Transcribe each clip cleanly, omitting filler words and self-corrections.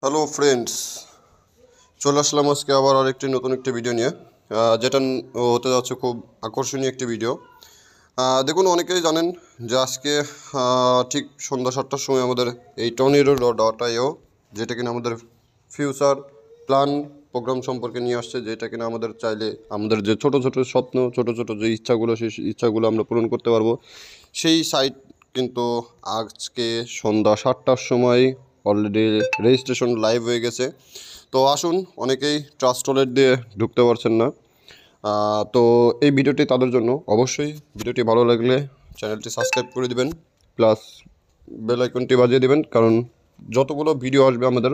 Hello friends, চলে আসলাম আজকে আবার আরেকটি নতুন একটি ভিডিও নিয়ে, যেটা হতে যাচ্ছে খুব আকর্ষণীয় একটি ভিডিও। দেখুন, অনেকেই জানেন যে আজকে ঠিক সন্ধ্যা 7টার সময় আমাদের এই টর্নেডো.io, যেটা কিনা আমাদের ফিউচার প্ল্যান প্রোগ্রাম সম্পর্কে নিয়ে আসছে, যেটা কিনা আমাদের চাইলে আমাদের যে ছোট ছোট স্বপ্ন, ছোট ছোট যে ইচ্ছাগুলো, সেই ইচ্ছাগুলো আমরা পূরণ করতে পারবো। সেই সাইট কিন্তু আজকে সন্ধ্যা 7টার সময় অলরেডি রেজিস্ট্রেশন লাইভ হয়ে গেছে। তো আসুন, অনেকেই ট্রাস্ট ওয়ালেট দিয়ে ঢুকতে পারছেন না। তো এই ভিডিওটি তাদের জন্য। অবশ্যই ভিডিওটি ভালো লাগলে চ্যানেলটি সাবস্ক্রাইব করে দিবেন, প্লাস বেল আইকনটি বাজিয়ে দিবেন, কারণ যতগুলো ভিডিও আসবে আমাদের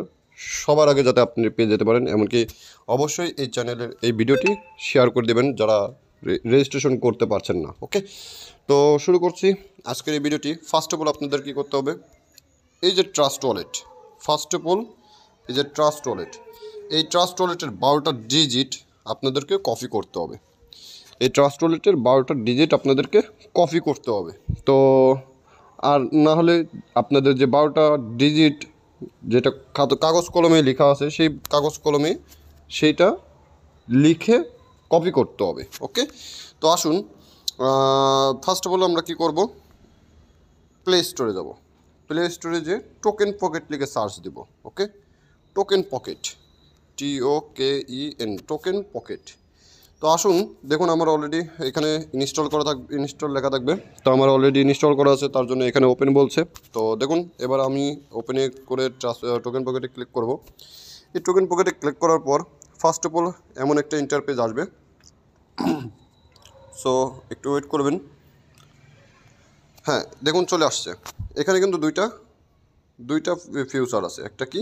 সবার আগে যাতে আপনি পেয়ে যেতে পারেন। এমনকি অবশ্যই এই চ্যানেলের এই ভিডিওটি শেয়ার করে দেবেন যারা রেজিস্ট্রেশন করতে পারছেন না। ওকে, তো শুরু করছি আজকের এই ভিডিওটি। ফার্স্ট অফ অল আপনাদের কী করতে হবে, এই যে trust wallet, first of all এই যে ট্রাস্ট ওয়ালেট, এই ট্রাস্ট ওয়ালেটের 12টা ডিজিট আপনাদেরকে কপি করতে হবে। এই ট্রাস্ট ওয়ালেটের 12টা ডিজিট আপনাদেরকে কপি করতে হবে। তো আর না হলে আপনাদের যে 12টা ডিজিট যেটা কাগজ কলমে লেখা আছে, সেই কাগজ কলমে সেইটা লিখে কপি করতে হবে। ওকে, তো আসুন, ফার্স্ট অফ অল আমরা কী করব, প্লে স্টোরে যাব। প্লে স্টোরে যে টোকেন পকেট লিখে সার্চ দিব। Okay, Token Pocket, TOKEN, Token Pocket. তো আসুন, দেখুন আমার অলরেডি এখানে ইনস্টল লেখা থাকবে। তো আমার অলরেডি ইনস্টল করা আছে, তার জন্য এখানে ওপেন বলছে। তো দেখুন, এবার আমি ওপেনে করে টোকেন পকেটে ক্লিক করব। এই টোকেন পকেটে ক্লিক করার পর ফার্স্ট অফ অল এমন একটা ইন্টারপেজ আসবে। সো একটু ওয়েট করবেন। হ্যাঁ, দেখুন চলে আসছে। এখানে কিন্তু দুইটা ফিউচার আছে। একটা কি,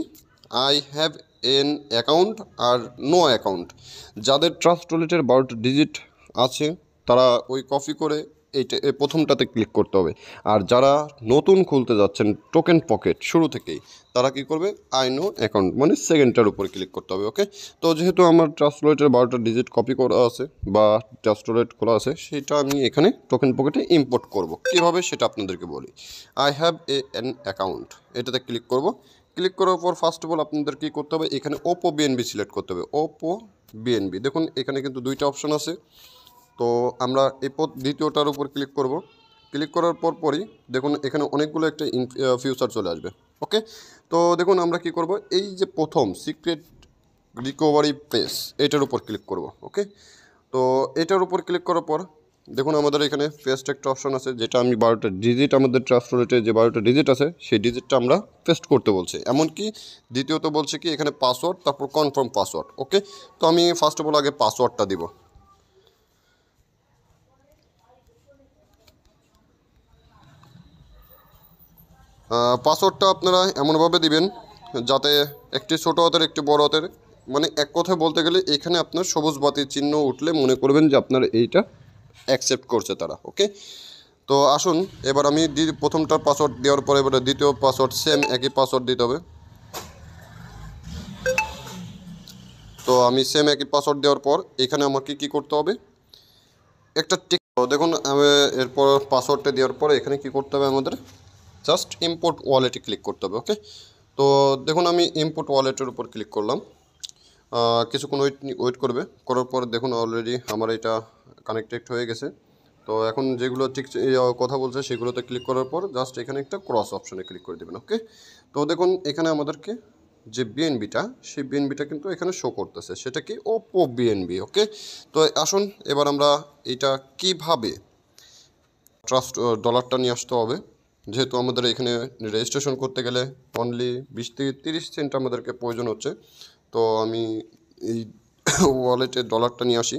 I have an account or no account. যাদের ট্রাস্ট ওয়ালেটের 12টা ডিজিট আছে তারা ওই কপি করে এইটা প্রথমটাতে ক্লিক করতে হবে। আর যারা নতুন খুলতে যাচ্ছেন টোকেন পকেট শুরু থেকেই, তারা কি করবে, আই নো অ্যাকাউন্ট মানে সেকেন্ডটার উপরে ক্লিক করতে হবে। ওকে, তো যেহেতু আমার ট্রাস্ট ওয়ালেটের 12টা ডিজিট কপি করা আছে বা ট্রাস্ট ওয়ালেট খোলা আছে, সেটা আমি এখানে টোকেন পকেটে ইম্পোর্ট করব। কীভাবে সেটা আপনাদেরকে বলি। আই হ্যাভ এন অ্যাকাউন্ট, এটাতে ক্লিক করব। ক্লিক করার পর ফার্স্ট অফ অল আপনাদের কী করতে হবে, এখানে ওপো বিএনবি সিলেক্ট করতে হবে। ওপো বিএনবি, দেখুন এখানে কিন্তু দুইটা অপশন আছে। তো আমরা এই দ্বিতীয়টার উপর ক্লিক করব। ক্লিক করার পরই দেখুন এখানে অনেকগুলো একটা ফিউচার চলে আসবে। ওকে, তো দেখুন আমরা কি করব, এই যে প্রথম সিক্রেট রিকভারি প্রেস, এটার উপর ক্লিক করব। ওকে, তো এটার উপর ক্লিক করার পর দেখুন আমাদের এখানে পেস্ট একটা অপশন আছে, যেটা আমি 12টা ডিজিট, আমাদের ট্রাস্ট ওয়ালেটে যে 12টা ডিজিট আছে সেই ডিজিটটা আমরা পেস্ট করতে বলছে। এমনকি দ্বিতীয়ত বলছে কি এখানে পাসওয়ার্ড, তারপর কনফার্ম পাসওয়ার্ড। ওকে, তো আমি ফার্স্ট অফ অল আগে পাসওয়ার্ডটা দিব। পাসওয়ার্ডটা আপনারা এমনভাবে দিবেন যাতে একটি ছোটো হাতের একটি বড় হাতের, মানে এক কথায় বলতে গেলে এখানে আপনার সবুজ বাতির চিহ্ন উঠলে মনে করবেন যে আপনার এইটা অ্যাকসেপ্ট করছে তারা। ওকে, তো আসুন, এবার আমি প্রথমটার পাসওয়ার্ড দেওয়ার পরে এবারে দ্বিতীয় পাসওয়ার্ড সেম একই পাসওয়ার্ড দিতে হবে। তো আমি সেম একই পাসওয়ার্ড দেওয়ার পর এখানে আমাকে কী করতে হবে, একটা টিক। দেখুন আমি এরপর পাসওয়ার্ডটা দেওয়ার পরে এখানে কী করতে হবে, আমাদের জাস্ট ইম্পোর্ট ওয়ালেটে ক্লিক করতে হবে। ওকে, তো দেখুন আমি ইম্পোর্ট ওয়ালেটের উপর ক্লিক করলাম। কিছুক্ষণ ওয়েট করবে, করার পর দেখুন অলরেডি আমার এটা কানেক্টেড হয়ে গেছে। তো এখন যেগুলো ঠিক কথা বলছে সেগুলোতে ক্লিক করার পর জাস্ট এখানে একটা ক্রস অপশনে ক্লিক করে দেবেন। ওকে, তো দেখুন এখানে আমাদেরকে যে বিএনবিটা, সেই বিএনবিটা কিন্তু এখানে শো করতেছে, সেটা কি, ওপো বিএনবি। ওকে, তো আসুন এবার আমরা এটা কিভাবে ট্রাস্ট ডলারটা নিয়ে আসতে হবে। যেহেতু আমাদের এখানে রেজিস্ট্রেশন করতে গেলে অনলি 20 থেকে 30 সেন্ট আমাদেরকে প্রয়োজন হচ্ছে। তো আমি এই ওয়ালেটে ডলারটা নিয়ে আসি।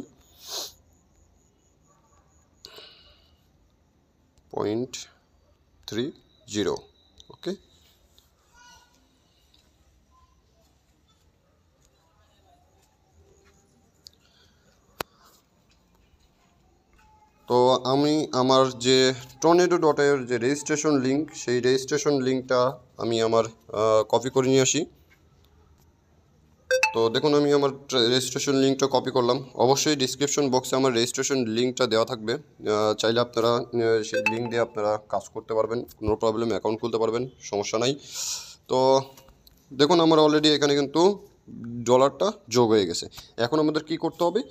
0.30। ওকে, তো আমি আমার যে টর্নেডো.ioর যে রেজিস্ট্রেশন লিঙ্ক, সেই রেজিস্ট্রেশন লিঙ্কটা আমি আমার কপি করে নিয়ে আসি। তো দেখুন আমি আমার রেজিস্ট্রেশন লিঙ্কটা কপি করলাম। অবশ্যই ডিসক্রিপশন বক্সে আমার রেজিস্ট্রেশন লিঙ্কটা দেওয়া থাকবে। চাইলে আপনারা সেই লিঙ্ক দিয়ে আপনারা কাজ করতে পারবেন, কোনো প্রবলেম, অ্যাকাউন্ট খুলতে পারবেন, সমস্যা নাই। তো দেখুন আমার অলরেডি এখানে কিন্তু ডলারটা যোগ হয়ে গেছে। এখন আমাদের কি করতে হবে,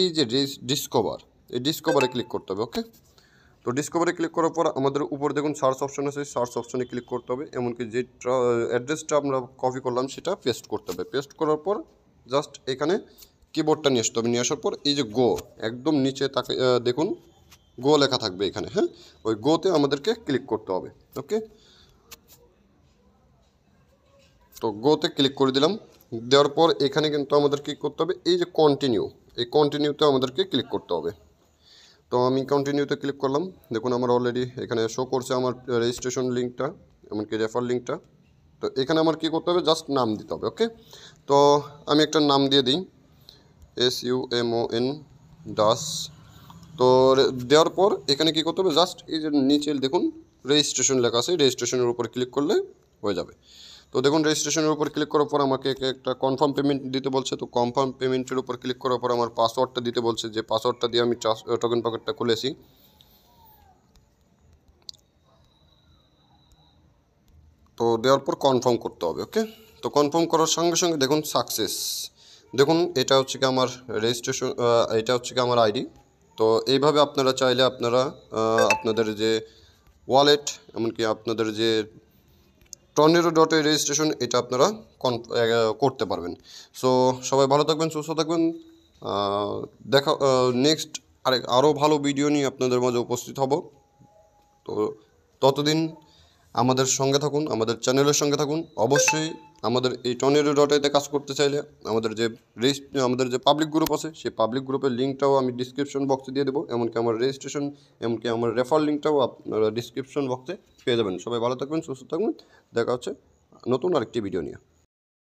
এই যে ডিসকভার, এই ডিসকভারে ক্লিক করতে হবে। ওকে, তো ডিসকভারে ক্লিক করার পর আমাদের উপরে দেখুন সার্চ অপশন আছে, সার্চ অপশনে ক্লিক করতে হবে। এমনকি যে অ্যাড্রেসটা আমরা কপি করলাম সেটা পেস্ট করতে হবে। পেস্ট করার পর জাস্ট এখানে কিবোর্ডটা নিয়ে আসতে হবে। নিয়ে আসার পর এই যে গো, একদম নিচে তাকে দেখুন গো লেখা থাকবে এখানে। হ্যাঁ, ওই গোতে আমাদেরকে ক্লিক করতে হবে। ওকে, তো গোতে ক্লিক করে দিলাম। দেওয়ার পর এখানে কিন্তু আমাদের কী করতে হবে, এই যে কন্টিনিউ, এই কন্টিনিউতে আমাদেরকে ক্লিক করতে হবে। তো আমি কন্টিনিউতে ক্লিক করলাম। দেখুন আমার অলরেডি এখানে শো করছে আমার রেজিস্ট্রেশন লিঙ্কটা, এমনকি রেফার লিঙ্কটা। তো এখানে আমার কী করতে হবে, জাস্ট নাম দিতে হবে। ওকে, তো আমি একটা নাম দিয়ে দিই, SUMON দাস। তো দেওয়ার পর এখানে কী করতে হবে, জাস্ট এই যে নিচে দেখুন রেজিস্ট্রেশন লেখা আছে, রেজিস্ট্রেশনের উপর ক্লিক করলে হয়ে যাবে। তো দেখুন রেজিস্ট্রেশনের উপর ক্লিক করার পর আমাকে একটা কনফার্ম পেমেন্ট দিতে বলছে। তো কনফার্ম পেমেন্টের উপর ক্লিক করার পর আমার পাসওয়ার্ডটা দিতে বলছে, যে পাসওয়ার্ডটা দিয়ে আমি টোকেন পকেটটা খুলেছি। তো দেওয়ার পর কনফার্ম করতে হবে। ওকে, তো কনফার্ম করার সঙ্গে সঙ্গে দেখুন সাকসেস। দেখুন এটা হচ্ছে কি আমার রেজিস্ট্রেশন, এটা হচ্ছে কি আমার আইডি। তো এইভাবে আপনারা চাইলে আপনারা আপনাদের যে ওয়ালেট, এমনকি আপনাদের যে টর্নেডো.এ রেজিস্ট্রেশন, এটা আপনারা করতে পারবেন। সো সবাই ভালো থাকবেন, সুস্থ থাকবেন। দেখা নেক্সট আরও ভালো ভিডিও নিয়ে আপনাদের মাঝে উপস্থিত হব। তো ততদিন আমাদের সঙ্গে থাকুন, আমাদের চ্যানেলের সঙ্গে থাকুন। অবশ্যই আমাদের এই টর্নেডো.এতে কাজ করতে চাইলে আমাদের যে পাবলিক গ্রুপ আছে, সেই পাবলিক গ্রুপের লিঙ্কটাও আমি ডিসক্রিপশন বক্সে দিয়ে দেবো। এমনকি আমার রেজিস্ট্রেশন, এমনকি আমার রেফার লিঙ্কটাও আপনারা ডিসক্রিপশন বক্সে পেয়ে যাবেন। সবাই ভালো থাকবেন, সুস্থ থাকবেন। দেখা হচ্ছে নতুন আরেকটি ভিডিও নিয়ে।